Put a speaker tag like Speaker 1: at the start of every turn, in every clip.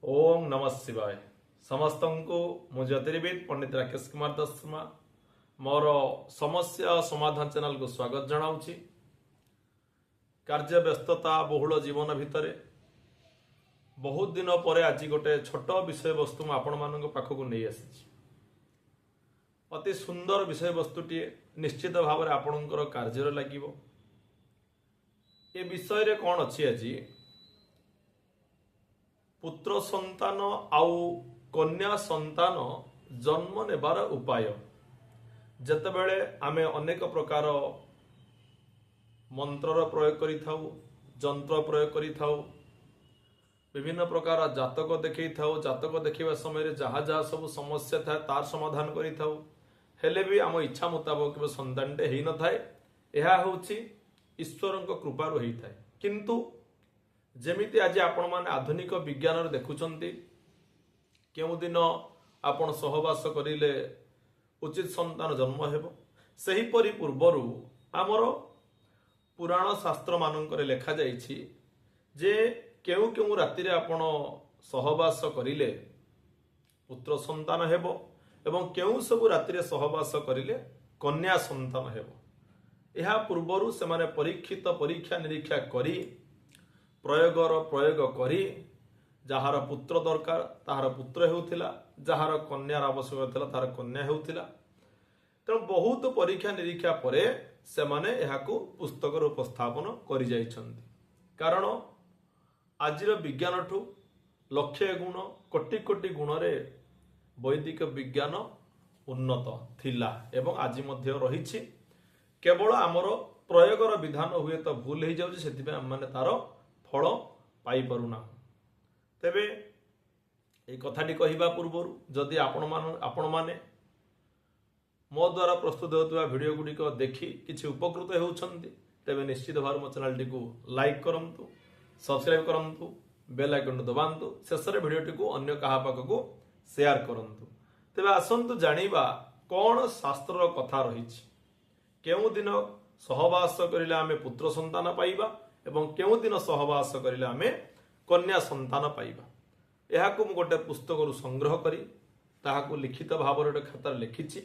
Speaker 1: ओम नमः शिवाय समस्त को मु ज्योतिर्विद पंडित राकेश कुमार दशमा मोर समस्या समाधान चैनल को स्वागत जनाऊँगी। कार्य व्यस्तता बहुल जीवन भितर बहुत दिन पर आज गोटे छोट विषय वस्तु आपण मान पाखक नहीं आसी अति सुंदर विषय वस्तुटी निश्चित भाव में आपणकर कार्य लगे। ये विषय कौन अच्छी आज पुत्र संतान आउ कन्या संतान जन्म नेबार उपाय जेतेबेले आमे अनेक प्रकार मंत्रर प्रयोग करि थाउ, जंत्र प्रयोग करि थाउ, विभिन्न प्रकार जातक देखै थाउ। जातक देखिबा समय जहाँ जहाँ सब समस्या थाए तार समाधान करि थाउ, हेले भी आम इच्छा मुताबक संतानटे हेई न थाए। यह होछि ईश्वरक कृपारु हेई थाए। किंतु जेमिति आज आपण माने आधुनिक विज्ञान देखुचंती केउ दिन आपण सहवास करिले उचित संतान जन्म हेबो, सही परि पूर्वरु आमर पुराण शास्त्र मानंकरे लेखा जाइछि जे केउ केउ राति रे आपण सहवास करिले पुत्र संतान हेबो एवं केउ सब राति रे सहवास करिले कन्या संतान हेबो। एहा पूर्वरु से माने परीक्षा निरीक्षा करी प्रयोग करी जहार पुत्र दरकार ताहार पुत्र हेउथिला, जहार कन्यार आवश्यक थिला तार कन्या हेउथिला। तेणु बहुत परीक्षा निरीक्षा परे से माने एहाकु पुस्तक उपस्थापन करि जाइछन्ति। कारण आजिर विज्ञान ठू लक्षे गुण कोटि कोटि गुण रे वैदिक विज्ञान उन्नत थिला एवं आज मध्य रहिछि। केवल आमर प्रयोगर विधान हुए तो भूल हो जाउछि, सेतिबे हम माने तार फल पाई परुना। तेबे ए कथाटी कहिबा पूर्व जदि आपण माने मो द्वारा प्रस्तुत होता वीडियो गुड़िक देखि किछि उपकृत होउछन्ति तेबे निश्चित भाव मो चैनल टी को लाइक करंतु, सब्सक्राइब करंतु, बेल आइकन दबांतु, शेषरे वीडियो को अन्य कहा पाखक शेयर करंतु। तेबे आसंतु जानिबा कोन शास्त्र कथा रहिछि, केउ दिन सहवास करिले आमे पुत्र संतान पाइबा एवं केउ दिन सहवास करिले आमे कन्या संतान पाइबा। एहाकु मु गोटे पुस्तक संग्रह करी ताहाकु लिखित भाव रे खाता लिखिछि,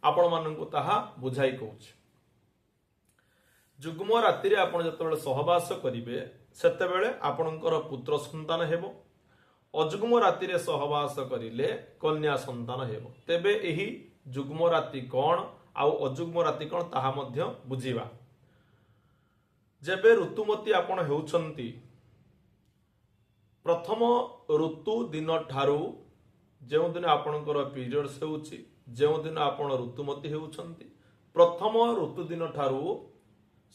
Speaker 1: आपण माननकु ताहा बुझाई कहूछि। जुग्म राति रे आपण जतबेले सहवास करिवे सेतेबेले आपणकर पुत्र संतान हेबो, अजुग्म राति रे सहवास करिले कन्या संतान हेबो। तेबे एही जुग्म राति कोन आउ अजुग्म राति कोन ताहा मध्य बुझिबा। जेबे ऋतुमती आपण हेउछन्ति प्रथम ऋतु दिन ठारू जेउ दिन आपणकर पीरियड्स हेउछि, जेउ दिन आपण ऋतुमती हेउछन्ति प्रथम ऋतु दिन ठारू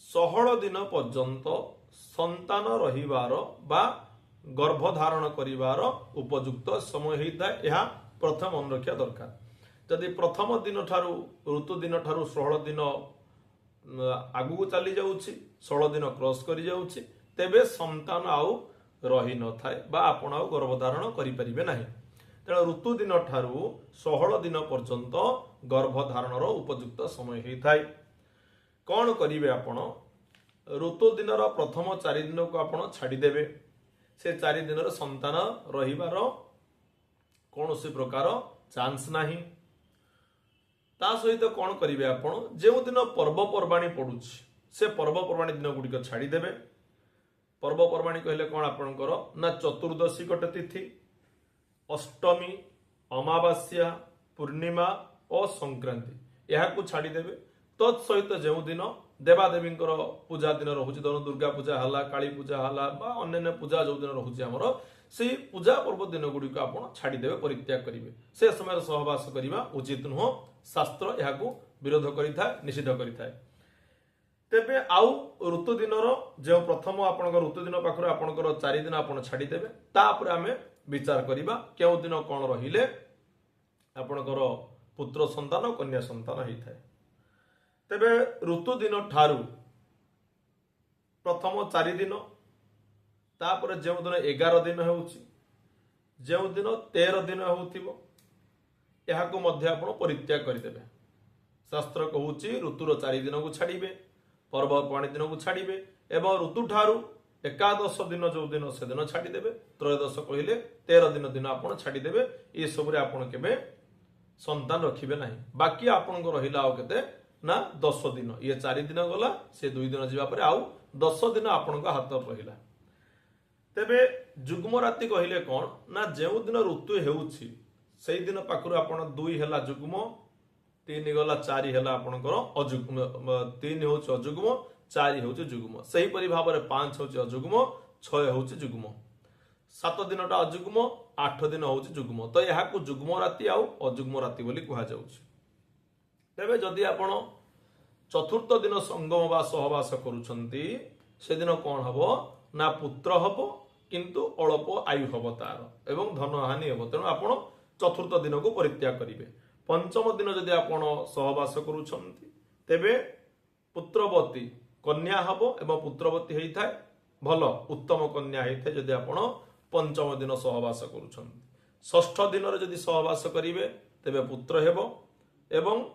Speaker 1: 16 दिन पर्यंत संतान रहिबार बा गर्भधारण करिवार उपयुक्त समय हेइताए। यह प्रथम मन रखिया दरकार। जदि प्रथम दिन ठारू ऋतु दिन ठारू 16 दिन आगु को चली जाउछि, 16 दिन क्रॉस करि जाउछि, तेबे संतान आउ रही न थाए बा आपण आउ गर्भधारण करि परिबे नाही। तेणु ऋतु दिन ठारू 16 दिन पर्यंत गर्भधारणर उपयुक्त समय हेइथाए। कौन करिवे आपण ऋतु दिनर प्रथम 4 दिन को आपण छाड़ी देबे। से 4 दिन संतान रहिबार कौनसी प्रकार चांस नाही। ता सहित कौन करिवे आपण जेउ दिन पर्वपर्वाणी पड़ुछि से पर्वपर्वाणी दिन गुड़िक छाड़ी देबे। पर्वपर्वाणी कहले कौन आपणकर ना चतुर्दशी गोटे तिथि, अष्टमी, अमावास्या, पूर्णिमा और संक्रांति यहाकू छाड़ी देबे। तत्सहित जेउ दिन देवादेवींकर पूजा दिन रहुछि, धर दुर्गा पूजा हला, काली पूजा हला बा अन्य पूजा जो दिन रहुछि हमर से पूजा पर्व दिन गुड़िक आपण छाड़ी देबे, परित्याग करिवे। से समय सहवास करिबा उचित नुह। शास्त्र यहाकू विरोध करिथाए, निषिद्ध करिथाए। तेबे आउ ऋतु दिनर जो प्रथम आपनकर ऋतु दिन पाखर आपनकर 4 दिन आपण छाड़ी देबे। तापर आमे विचार करिबा केउ दिन कोन रहिले आपनकर पुत्र संतान कन्या संतान हेइथाए। तेबे ऋतु दिन ठारू प्रथम 4 दिन तापर जेउ दिन 11 दिन हेउछि, जेउ दिन 13 दिन हेउथिबो यहाकू मध्य आपण परित्याग करिदेबे। शास्त्र कहूछि ऋतुर 4 दिन को छाड़िबे, पर्वपर्वाणी दिन को छाड़िबे एवं ऋतु ठारू एकादश दिन जो दिन से दिन छाड़देवे त्रयोदश कहले 13 दिन दिन आप छाड़देवे ये सब आपड़ के संतान रखिए ना बाकी आपण रहा आते ना 10 दिन ये 4 दिन गला से 2 दिन जावापर आउ 10 दिन आपण हाथ रहा तेबे जुग्म राति कहले कौन ना जो दिन ऋतु होउछि से दिन पाखर आप 2 है जुग्म 3 गला 4 है आपणकर अजुग्म 3 हूँ अजुग्म 4 हूँ जुग्म से भाव में 5 हूँ अजुग्म 6 हूँ जुग्म 7 दिन अजुग्म 8 दिन हूँ जुग्म तो यह जुग्म राति आउ अजुग्म राति बोली कहुच्छे तेरे जदि आपण चतुर्थ दिन संगम बा सहवास करुछंती से दिन कौन हम ना पुत्र हम किंतु अल्प आयु हम तार एवं धनहानि हम तेणु आप चतुर्थ दिन को परित्याग करेंगे पंचम दिन जदि आप सहवास करुछंती तेबे पुत्रवती कन्या हम एवं पुत्रवती होता है भल उत्तम कन्या होता है जदि आप पंचम दिन सहवास करुछंती षष्ठ दिन जदि सहवास करेंगे तेबे पुत्र हेब एवं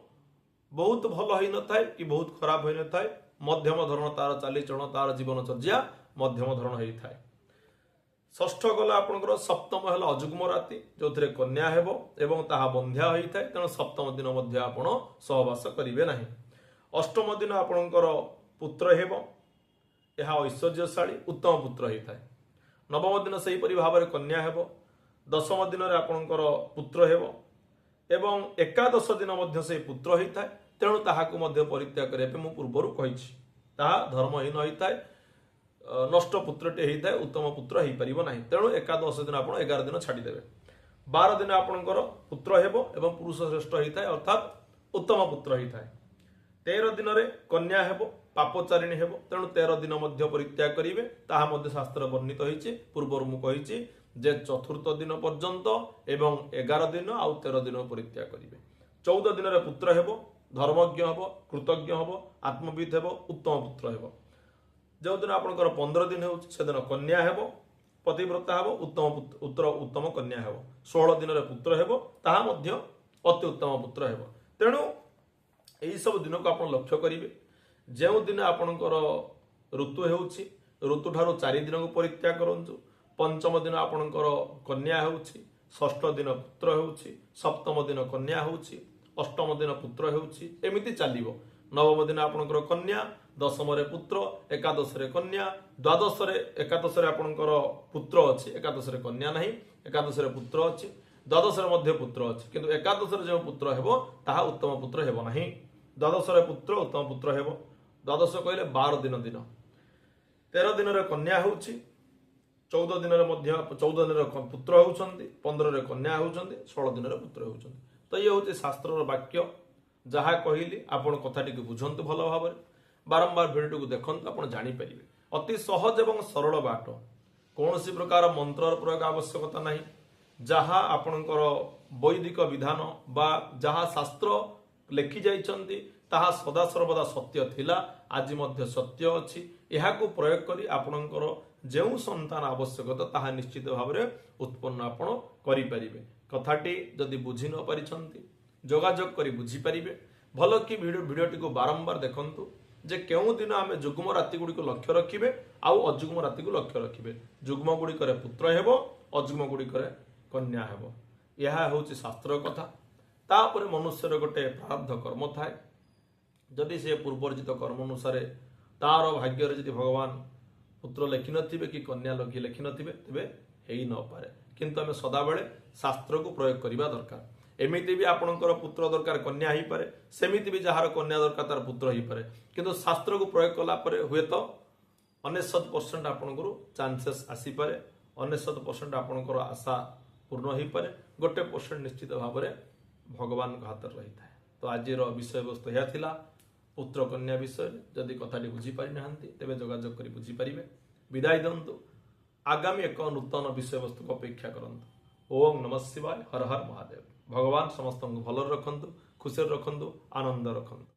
Speaker 1: बहुत भल हो न था कि बहुत खराब हो न था मध्यम धरण तार चालीचरण तार जीवनचर्या मध्यम धरण होता है षष्ठ गला आपंकर सप्तम है अजुग्म राति जो थे कन्या हेब एवं ताहा बंध्या होता है तेणु सप्तम दिन मध्य आप सहवास करेंगे ना अष्टम दिन आपणकर पुत्र हेब यह ऐश्वर्यशाली उत्तम पुत्र होता है नवम दिन से भाव में कन्या हेब दशम दिन में आपणकर पुत्र हेब एवं एकादश दिन मध्य से पुत्र होता है तेणु ताहाकु मध्य परित्याग करने मु पूर्वर कही धर्महीन होता है नष्ट पुत्रटे होता है उत्तम पुत्र हो पार ना तेणु एकादश दिन आप 11 दिन छाड़देवे 12 दिन आपणकर पुत्र हेब एवं पुरुष श्रेष्ठ होता है अर्थात उत्तम पुत्र होता है 13 दिन में कन्या हेब पापचारिणी हेब तेणु 13 दिन मध्य परित्याग करेंगे ताहा मध्य शास्त्र वर्णित होती पूर्वर मु कही जे चतुर्थ दिन पर्यंत एवं 11 दिन आउ 13 दिन परित्याग करेंगे 14 दिन में पुत्र हेब धर्मज्ञ हेब कृतज्ञ हेब आत्मविद हेब उत्तम पुत्र हेब जो दिन आपंकर 15 दिन हो कन्या हेब पतिव्रता हेब उत्तम कन्या हेब 16 दिन में पुत्र हेब ताहा मध्य अति उत्तम पुत्र हेब तेणु यही सब दिन को आप लक्ष्य करेंगे जो दिन आपणकर ऋतु होउछि ऋतु ठारू 4 दिन को परित्याग करंतु पंचम दिन आपणकर कन्या होउछि षष्ठ दिन पुत्र होउछि सप्तम दिन कन्या होउछि अष्टम दिन पुत्र होउछि एमिति चलिबो नवम दिन आपणकर कन्या दशम रे पुत्र एकादश रे कन्या द्वादश रे एकादश रे आपणकर पुत्र अछि एकादश रे कन्या नहीं एकादश रे पुत्र अछि द्वादश रे मध्य पुत्र अछि किंतु एकादश रे जो पुत्र हेबो ताहा उत्तम पुत्र हेबो नहीं द्वादश रे पुत्र उत्तम पुत्र हेबो द्वादश कहले 12 दिन दिन 13 दिन रे कन्या होउछि 14 दिन मध्य 14 दिन पुत्र होउछंती 15 रे कन्या होउछंती 16 दिन पुत्र होउछंती तो ये होचे शास्त्र वाक्य जहाँ कहली आपण कथाटी को बुझंतु भल भाव में बारंबार भिडियो को देखंतु आपण जानि परिबे अति सहज एवं सरल बाट कौन सी प्रकार मंत्र प्रयोग आवश्यकता नहीं जहाँ आपणकर वैदिक विधान बा जहाँ शास्त्र लेखि जाइछंती ताहा सदा सर्वदा सत्य थिला आज मध्य सत्य अछि एहाकु प्रयोग करी आपणकर जो संतान आवश्यकता ताहा निश्चित भाव में उत्पन्न आपण करि परिबे कथाटी जदि बुझी न पारिछंती जोगाजोग करी बुझी परिबे भल कि भिडियोटी को बारंबार देखंतु जे केउ दिन आमे जुग्म राति गुडी को लक्ष्य रखिबे आउ अजुग्म राति को लक्ष्य रखिबे जुग्म गुडी करे पुत्र हेबो अजुग्म गुडी करे कन्या हेबो यह होची शास्त्र कथा तापर मनुष्यर गोटे प्रारब्ध कर्म थाए जदि से पूर्वर्जित कर्म अनुसार तार भाग्य जदि भगवान पुत्र लेखि नथिबे कि कन्या लेखि नथिबे तेबे हेई न पारे किंतु आमे सदा बेले शास्त्र को प्रयोग करिबा दरकार एमिति भी आपणकर पुत्र दरकार कन्या ही पारे सेमिति भी जहार कन्या दरकार तार पुत्र ही पारे किंतु शास्त्र को प्रयोग कला परे हुए तो 99% आपणकर चांसेस आसी पारे 99% आपणकर आशा पूर्ण ही पारे 1% निश्चित भाव में भगवान हाथ रही था तो आज विषय वस्तु यह थिला पुत्र कन्या विषय जदि कथाटी बुझी पारि नाहंती तेबे जोगाजोग करी बुझी पारिबे विदाय दंतु आगामी एक नूतन विषय वस्तु को अपेक्षा करंतु ओम नमः शिवाय हर हर महादेव भगवान समस्त भल रखंतु खुशी रखंतु आनंद रखंतु।